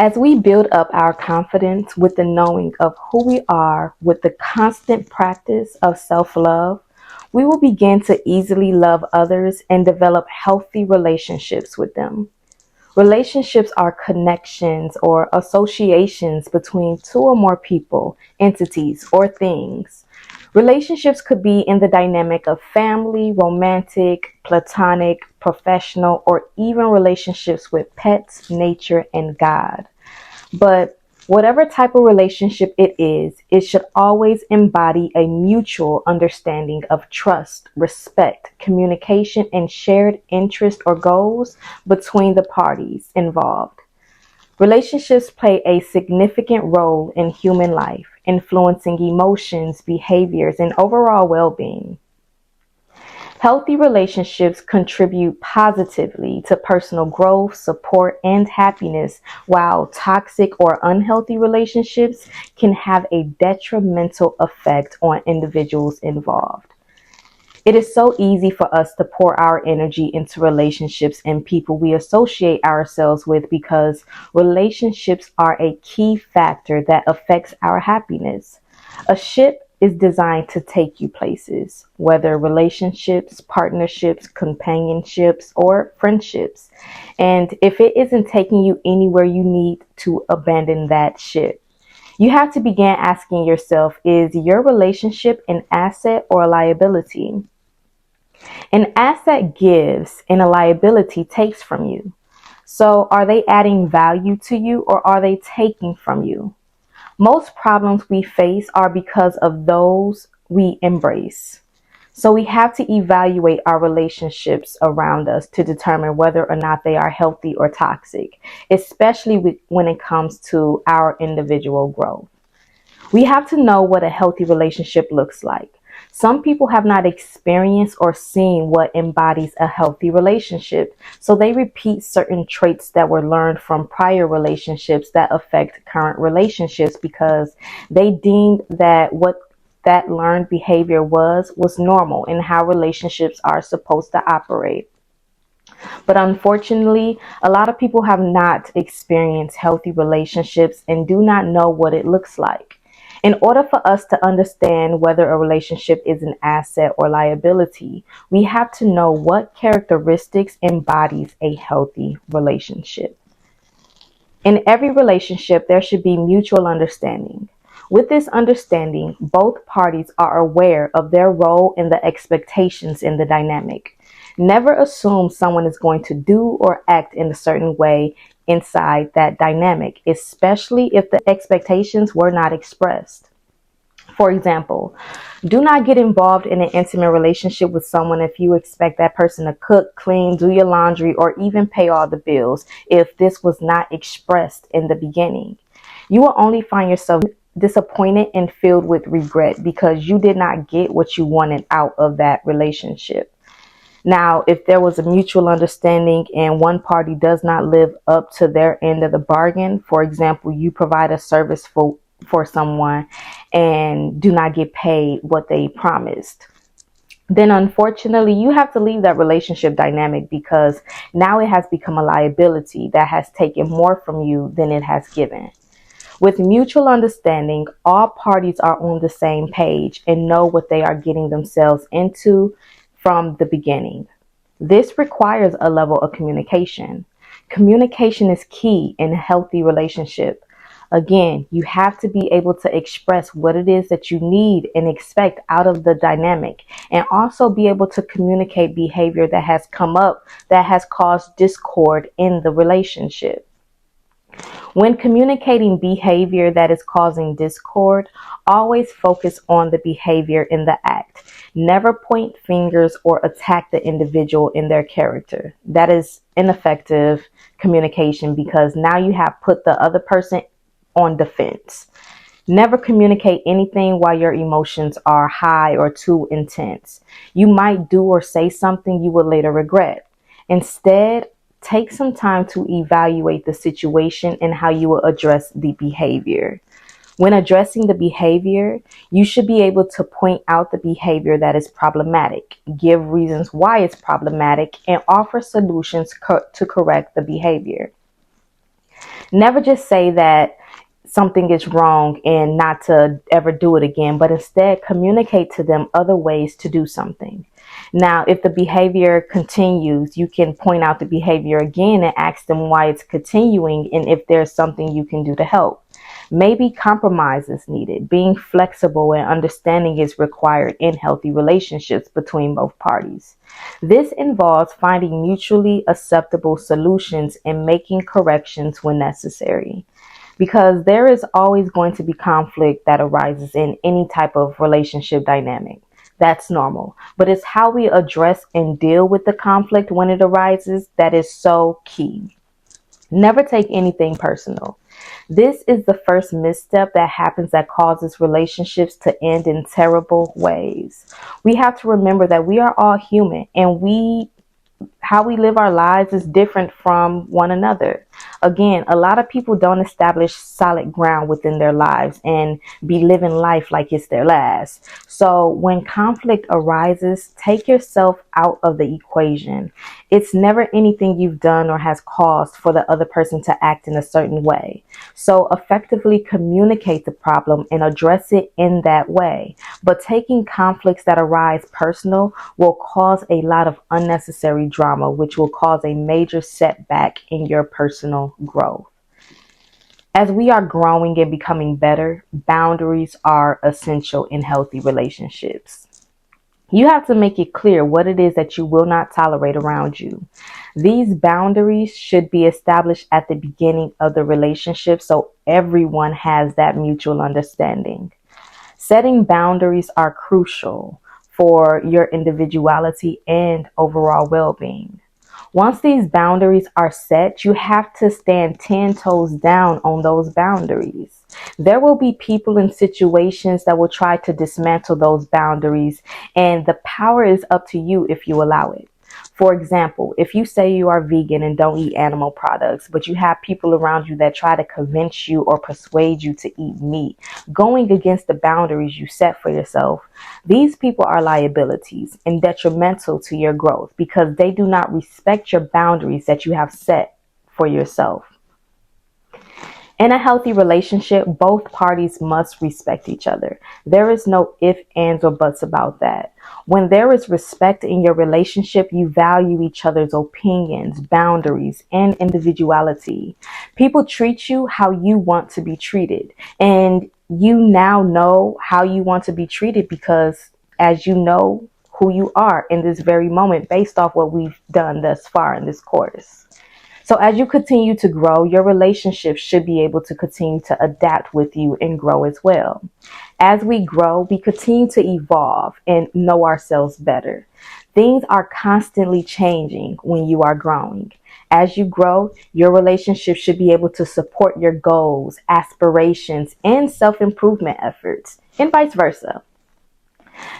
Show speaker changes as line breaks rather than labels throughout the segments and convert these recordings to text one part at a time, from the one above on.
As we build up our confidence with the knowing of who we are with the constant practice of self love, we will begin to easily love others and develop healthy relationships with them. Relationships are connections or associations between two or more people, entities, or things. Relationships could be in the dynamic of family, romantic, platonic, professional, or even relationships with pets, nature, and God. But whatever type of relationship it is, it should always embody a mutual understanding of trust, respect, communication, and shared interest or goals between the parties involved. Relationships play a significant role in human life, influencing emotions, behaviors, and overall well being. Healthy relationships contribute positively to personal growth, support, and happiness, while toxic or unhealthy relationships can have a detrimental effect on individuals involved. It is so easy for us to pour our energy into relationships and people we associate ourselves with because relationships are a key factor that affects our happiness. A ship is designed to take you places, whether relationships, partnerships, companionships, or friendships. And if it isn't taking you anywhere, you need to abandon that ship. You have to begin asking yourself, is your relationship an asset or a liability? An asset gives and a liability takes from you. So are they adding value to you or are they taking from you? Most problems we face are because of those we embrace. So we have to evaluate our relationships around us to determine whether or not they are healthy or toxic, especially when it comes to our individual growth. We have to know what a healthy relationship looks like. Some people have not experienced or seen what embodies a healthy relationship, so they repeat certain traits that were learned from prior relationships that affect current relationships because they deemed that what that learned behavior was normal and how relationships are supposed to operate. But unfortunately, a lot of people have not experienced healthy relationships and do not know what it looks like. In order for us to understand whether a relationship is an asset or liability, we have to know what characteristics embodies a healthy relationship. In every relationship, there should be mutual understanding. With this understanding, both parties are aware of their role and the expectations in the dynamic. Never assume someone is going to do or act in a certain way inside that dynamic, especially if the expectations were not expressed. For example, do not get involved in an intimate relationship with someone if you expect that person to cook, clean, do your laundry, or even pay all the bills if this was not expressed in the beginning. You will only find yourself disappointed and filled with regret because you did not get what you wanted out of that relationship. Now, if there was a mutual understanding and one party does not live up to their end of the bargain, for example, you provide a service for someone and do not get paid what they promised, then unfortunately you have to leave that relationship dynamic because now it has become a liability that has taken more from you than it has given. With mutual understanding, all parties are on the same page and know what they are getting themselves into from the beginning. This requires a level of communication. Communication is key in a healthy relationship. Again, you have to be able to express what it is that you need and expect out of the dynamic, and also be able to communicate behavior that has come up that has caused discord in the relationship. When communicating behavior that is causing discord, always focus on the behavior in the act. Never point fingers or attack the individual in their character. That is ineffective communication because now you have put the other person on defense. Never communicate anything while your emotions are high or too intense. You might do or say something you will later regret. Instead, take some time to evaluate the situation and how you will address the behavior. When addressing the behavior, you should be able to point out the behavior that is problematic, give reasons why it's problematic, and offer solutions to correct the behavior. Never just say that something is wrong and not to ever do it again, but instead communicate to them other ways to do something. Now, if the behavior continues, you can point out the behavior again and ask them why it's continuing and if there's something you can do to help. Maybe compromise is needed. Being flexible and understanding is required in healthy relationships between both parties. This involves finding mutually acceptable solutions and making corrections when necessary, because there is always going to be conflict that arises in any type of relationship dynamic. That's normal. But it's how we address and deal with the conflict when it arises that is so key. Never take anything personal. This is the first misstep that happens that causes relationships to end in terrible ways. We have to remember that we are all human, and how we live our lives is different from one another. Again, a lot of people don't establish solid ground within their lives and be living life like it's their last. So when conflict arises, take yourself out of the equation. It's never anything you've done or has caused for the other person to act in a certain way. So effectively communicate the problem and address it in that way. But taking conflicts that arise personal will cause a lot of unnecessary drama, which will cause a major setback in your personal growth. As we are growing and becoming better, boundaries are essential in healthy relationships. You have to make it clear what it is that you will not tolerate around you. These boundaries should be established at the beginning of the relationship so everyone has that mutual understanding. Setting boundaries are crucial for your individuality and overall well-being. Once these boundaries are set, you have to stand 10 toes down on those boundaries. There will be people and situations that will try to dismantle those boundaries, and the power is up to you if you allow it. For example, if you say you are vegan and don't eat animal products, but you have people around you that try to convince you or persuade you to eat meat, going against the boundaries you set for yourself, these people are liabilities and detrimental to your growth because they do not respect your boundaries that you have set for yourself. In a healthy relationship, both parties must respect each other. There is no ifs, ands, or buts about that. When there is respect in your relationship, you value each other's opinions, boundaries, and individuality. People treat you how you want to be treated, and you now know how you want to be treated because as you know who you are in this very moment based off what we've done thus far in this course. So as you continue to grow, your relationship should be able to continue to adapt with you and grow as well. As we grow, we continue to evolve and know ourselves better. Things are constantly changing when you are growing. As you grow, your relationship should be able to support your goals, aspirations, and self-improvement efforts, and vice versa.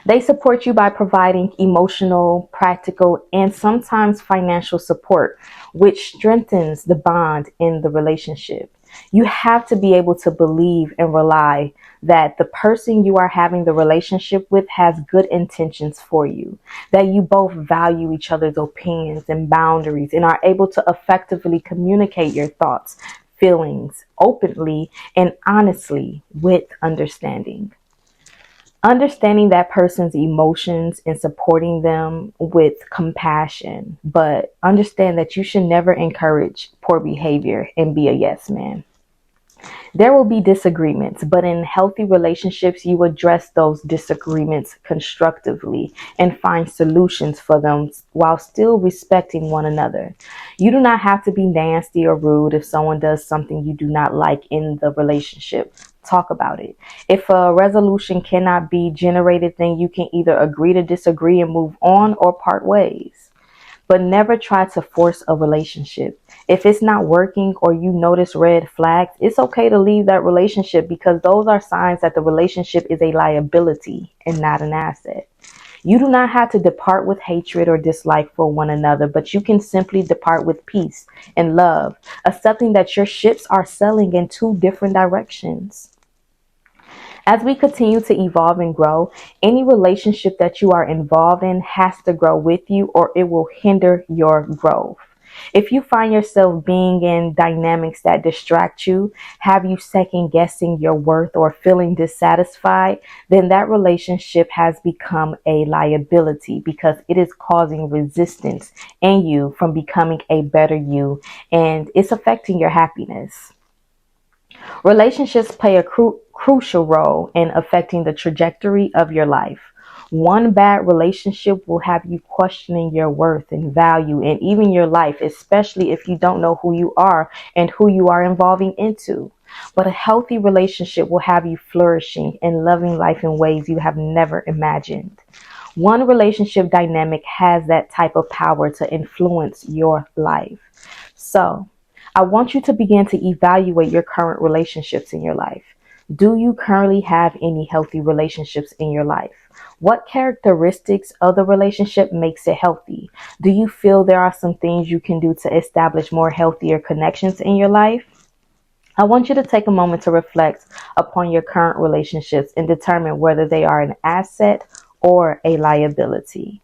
They support you by providing emotional, practical, and sometimes financial support, which strengthens the bond in the relationship. You have to be able to believe and rely that the person you are having the relationship with has good intentions for you, that you both value each other's opinions and boundaries and are able to effectively communicate your thoughts, feelings openly and honestly with understanding. Understanding that person's emotions and supporting them with compassion, but understand that you should never encourage poor behavior and be a yes man. There will be disagreements, but in healthy relationships, you address those disagreements constructively and find solutions for them while still respecting one another. You do not have to be nasty or rude if someone does something you do not like in the relationship. Talk about it. If a resolution cannot be generated, then you can either agree to disagree and move on or part ways. But never try to force a relationship. If it's not working or you notice red flags, it's okay to leave that relationship because those are signs that the relationship is a liability and not an asset. You do not have to depart with hatred or dislike for one another, but you can simply depart with peace and love, accepting that your ships are sailing in two different directions. As we continue to evolve and grow, any relationship that you are involved in has to grow with you or it will hinder your growth. If you find yourself being in dynamics that distract you, have you second guessing your worth or feeling dissatisfied, then that relationship has become a liability because it is causing resistance in you from becoming a better you, and it's affecting your happiness. Relationships play a crucial role in affecting the trajectory of your life. One bad relationship will have you questioning your worth and value and even your life, especially if you don't know who you are and who you are involving into. But a healthy relationship will have you flourishing and loving life in ways you have never imagined. One relationship dynamic has that type of power to influence your life. So, I want you to begin to evaluate your current relationships in your life. Do you currently have any healthy relationships in your life? What characteristics of the relationship makes it healthy? Do you feel there are some things you can do to establish more healthier connections in your life? I want you to take a moment to reflect upon your current relationships and determine whether they are an asset or a liability.